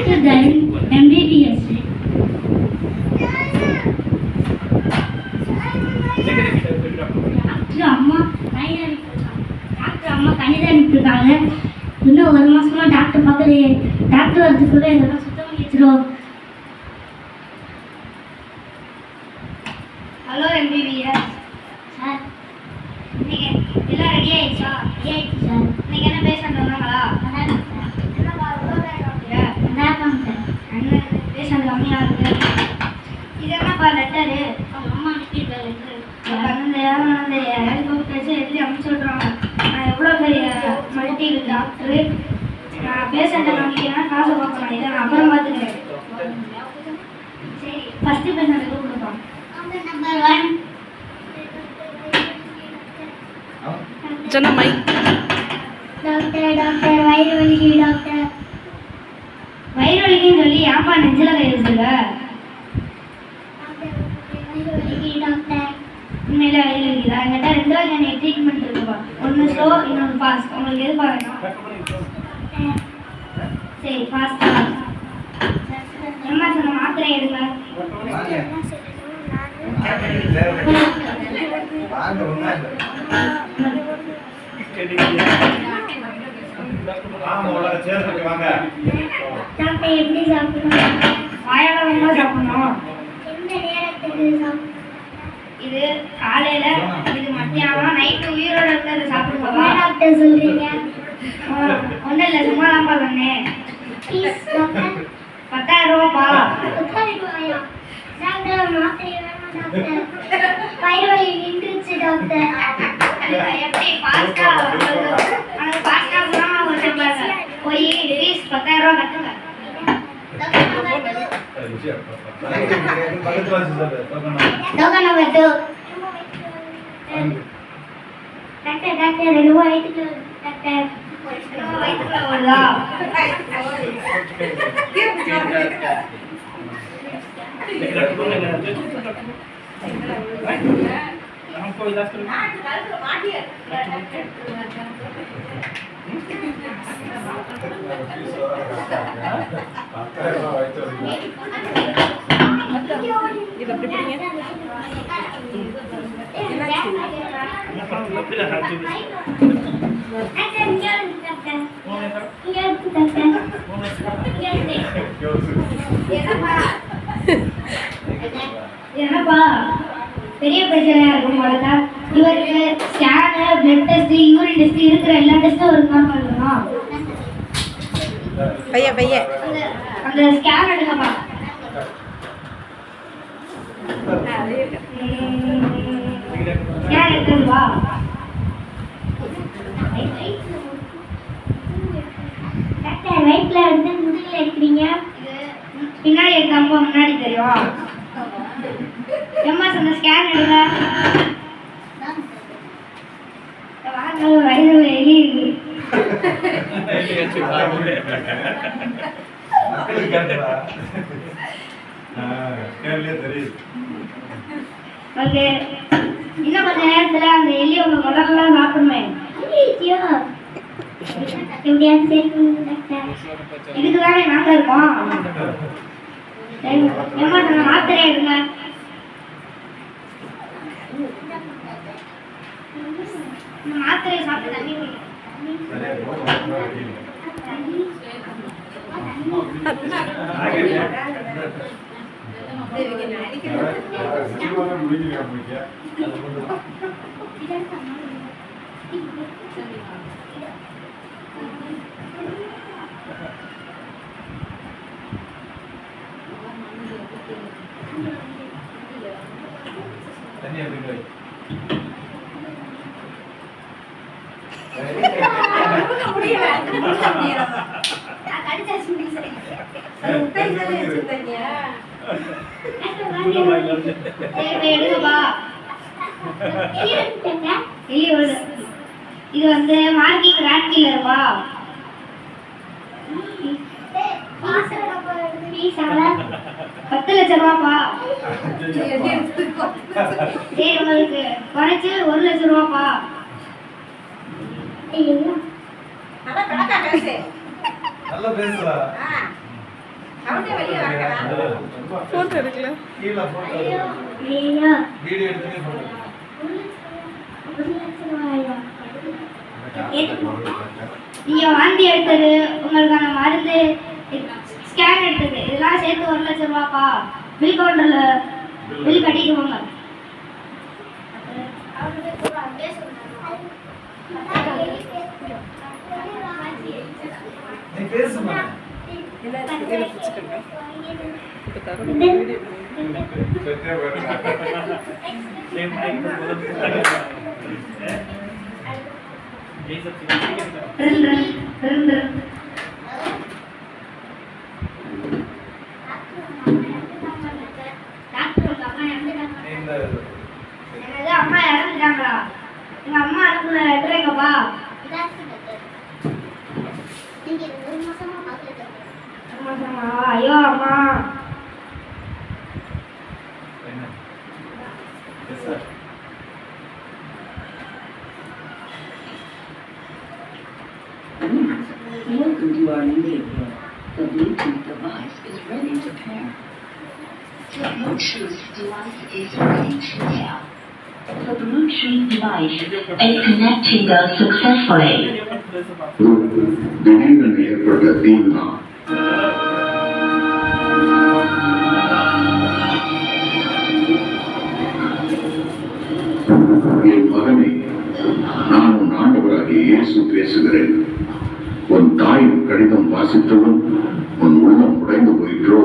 Doctor Tarun MBBS. Doctor அம்மா கணிதம் அனுப்பியிருக்காங்க. இன்னும் ஒரு மாசமா டாக்டர் பார்க்கலையே. டாக்டர் வரதுக்குள்ள இதெல்லாம் சுத்தம் பண்ணி வச்சிரும். ஹலோ எம்பிபிஎஸ் சார், இன்னைக்கு எல்லாம் ரெடி ஆயிடுச்சா? ரெடி ஆயிடுச்சு சார். இன்னைக்கு என்ன பேஷண்ட் வந்தாங்களா? வந்தாங்க சார். என்னப்பா இவ்வளோ நேரம் காமிக்கிற? வந்தாங்க சார். என்ன பேஷண்ட் கம்மியாக இருக்கு? இது என்னப்பா லெட்டரு? அவங்க அம்மா அனுப்பியிருக்காரு லெட்டரு. அந்த ஹெலிகாப்டர்ஸ் எழுதி அனுப்பிச்சு விட்றாங்க. நான் எவ்வளோ பெரிய மல்டி டாக்டரு, நான் பேஷண்ட்டை காமிக்கிறேன், காசை பார்க்கணும். இதை நான் அப்புறம் பார்த்துக்கிறேன். சரி, ஃபஸ்ட்டு பேஷண்ட் எதுவும் கொடுப்போம். நம்பர் 1 சொன்ன மை டாக்டர் டாக்டர் வயிறு வலிக்குது டாக்டர். வயிறு வலிக்குன்னு சொல்லி ஏன்பா நெஞ்சில் கை வச்சுருக்க? டாக்டர் உண்மையில வயிறு வலிக்குதா? என்கிட்ட 2 வகையான ட்ரீட்மெண்ட் இருக்குப்பா. ஒன்று ஸ்லோ, இன்னொன்று ஃபாஸ்ட். உங்களுக்கு எது பாருங்க. சரி, ஃபாஸ்டா எம்மா சொன்ன மாத்திரை எடுங்க. டாக்டர் எப்படி சாப்பிடணும்? வாயால ரொம்ப சாப்பிடணும். எந்த நேரத்துக்கு சாப்பிடணும்? இது காலையில, இது மத்தியானம், நைட்டு உயிரோட இருக்கிறது சாப்பிடுவா டாக்டர் சொல்றீங்க? ஒன்றும் இல்லை, சும்மா தான்ப்பா சொன்னேன். 10,000 ரூபாப்பா. 10,000 ரூபாயா? டாக்டர் மாத்திரை வேணும் டாக்டர். வயிறு வலி நின்றுச்சு டாக்டர். எப்படி ஃபாஸ்டா? அந்த ஃபாஸ்டா போனா ஒரு நம்பர் போய் ஃபீஸ் 10,000 ரூபாய் கட்டுங்க. Token number 2. டாக்டர் டாக்டர் 2 வயிற்றுக்கு டாக்டர். வயிற்றுக்குள்ள வருதா? இது அப்படி பிடிங்க. என்னப்பா பெரிய பிரச்சனையா இருக்கும் போல. இவருக்கு scan, blood test, urine test இருக்கிற எல்லா டெஸ்ட்டும் இருக்கா பண்ணணும். பைய பைய அந்த ஸ்கேன் எடுங்கப்பா. ஸ்கேன் எடுத்துவா. டாக்டர் ரைட்ல எடுத்து முதுகுல எடுக்கிறீங்க. பின்னாடி எடுக்காம முன்னாடி தெரியும். எம்மா சொன்ன ஸ்கேன் எடுங்க. வாங்க, வயிறு வெளியே இருக்கு. ஓகே, இன்னும் கொஞ்ச நேரத்துல அந்த எலி உங்க முதல்லாம் சாப்பிடுமே. இதுக்கு தானே நாங்க இருக்கோம். எம்மா சொன்ன மாத்திரை எடுங்க. மாத்திரை சாப்பிட்டு தண்ணி குடிங்க. இது வந்து மார்க்கிங் ராட் கில்லர்ப்பா. 10 லட்சம் ரூபாப்பா. சரி, உங்களுக்கு குறைச்சு 1 லட்சம் ரூபாப்பா. நல்லா பேசுறா. ஃபோட்டோ எடுக்கல. ஐயோ வீடியோ எடுத்து நீங்க வாந்தி எடுத்தது, உங்களுக்கான மருந்து, ஸ்கேன் எடுத்தது, இதெல்லாம் சேர்த்து 1 லட்சம் ரூபாப்பா. பில் கவுண்டர்ல பில் கட்டிட்டு போங்க. நீ பேசுமா இதை பிடிச்சிக்கங்க. இப்போ தர வீடியோ என்னது அம்மா இறந்துட்டாங்களா? எங்க அம்மா அனுப்புன லெட்டர் எங்கப்பா? ஐயோ அம்மா Welcome to our new vehicle. The Bluetooth device is ready to pair. The Bluetooth device is ready to pair. The Bluetooth device is connecting successfully. திடீரென ஏற்பட்ட தீவிரம் என் மகனே, நான் உன் ஆண்டவராகிய இயேசு பேசுகிறேன். உன் தாயின் கடிதம் வாசித்ததும் உன் உள்ளம் உடைந்து போயிற்றோ?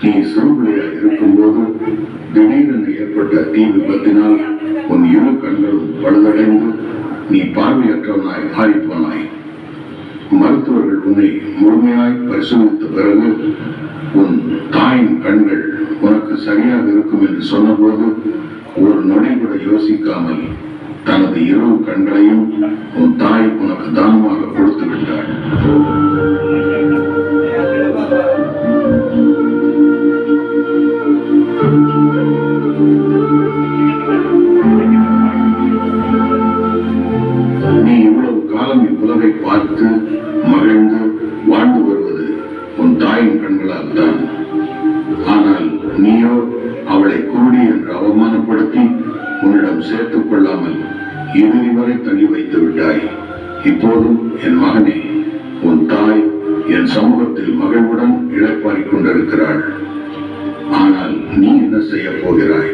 நீ சிறுபிள்ளையாய் இருக்கும்போது திடீரென ஏற்பட்ட தீ விபத்தினால் உன் இரு கண்களும் பழுதடைந்து நீ பார்வையற்றவனாய் மாறிப்போனாய். மருத்துவர்கள் உன்னை முழுமையாய் பரிசோதித்த பிறகு உன் தாயின் கண்கள் உனக்கு சரியாக இருக்கும் என்று சொன்னபோது ஒரு நொடி கூட யோசிக்காமல் தனது இரு கண்களையும் உன் தாய் உனக்கு தானமாக கொடுத்து விட்டாள். நீ இவ்வளவு காலம் இவ்வுலகை பார்த்து மகிழ்ந்து வாழ்ந்து வருவது உன் தாயின் கண்களால் தான். ஆனால் நீயோ அவளை குருடி என்று அவமானப்படுத்தி உன்னிடம் சேர்த்துக் கொள்ளாமல் இறுதி வரை தள்ளி வைத்து விட்டாய். இப்போதும் என் மகனே, உன் தாய் என் சமூகத்தில் மகிழ்வுடன் இளைப்பாறிக் கொண்டிருக்கிறாள். ஆனால் நீ என்ன செய்ய போகிறாய்?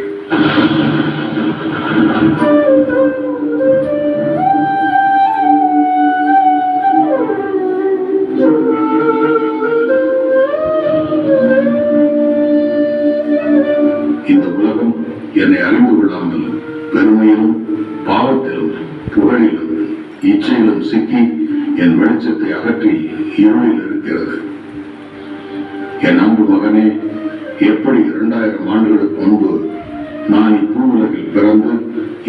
இந்த உலகம் என்னை அறிந்து கொள்ளாமல் பெருமையிலும் பாவத்திலும் புகழிலும் இச்சையிலும் சிக்கி என் வெளிச்சத்தை அகற்றி இருளில் இருக்கிறது. என் அன்பு மகனே, எப்படி 2000 ஆண்டுகளுக்கு முன்பு நான் இப்பூவுலகில் பிறந்து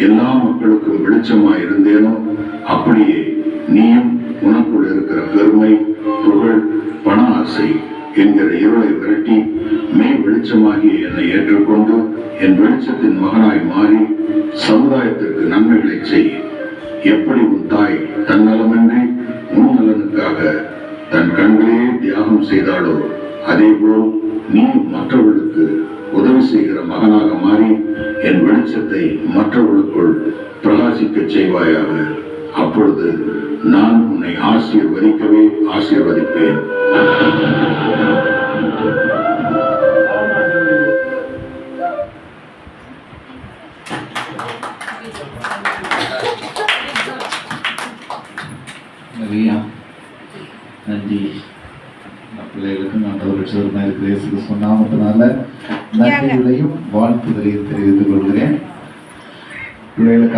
எல்லா மக்களுக்கும் வெளிச்சமாய் இருந்தேனோ அப்படியே நீயும் உனக்குள் இருக்கிற பெருமை, புகழ், பண ஆசை என்கிற இருளை விரட்டி மெய் வெளிச்சமாகி என்னை ஏற்றுக்கொண்டு என் வெளிச்சத்தின் மகனாய் மாறி சமுதாயத்திற்கு நன்மைகளை செய். எப்படி உன் தாய் தன்னலமின்றி உன் நலனுக்காக தன் கண்களையே தியாகம் செய்தாளோ அதேபோல் நீ மற்றவர்களுக்கு உதவி செய்கிற மகனாக மாறி என் வெளிச்சத்தை மற்றவர்களுக்குள் பிரகாசிக்க செய்வாயாக. அப்பொழுது நான் உன்னை ஆசீர்வதிக்கவே ஆசீர்வதிப்பேன். நன்றி. பிள்ளைகளுக்கு நான் ஒரு லட்சம் சொன்னாமத்தினால நன்றிகளையும் வாழ்த்துதலையும் தெரிவித்துக் கொள்கிறேன். பிள்ளைகளுக்கு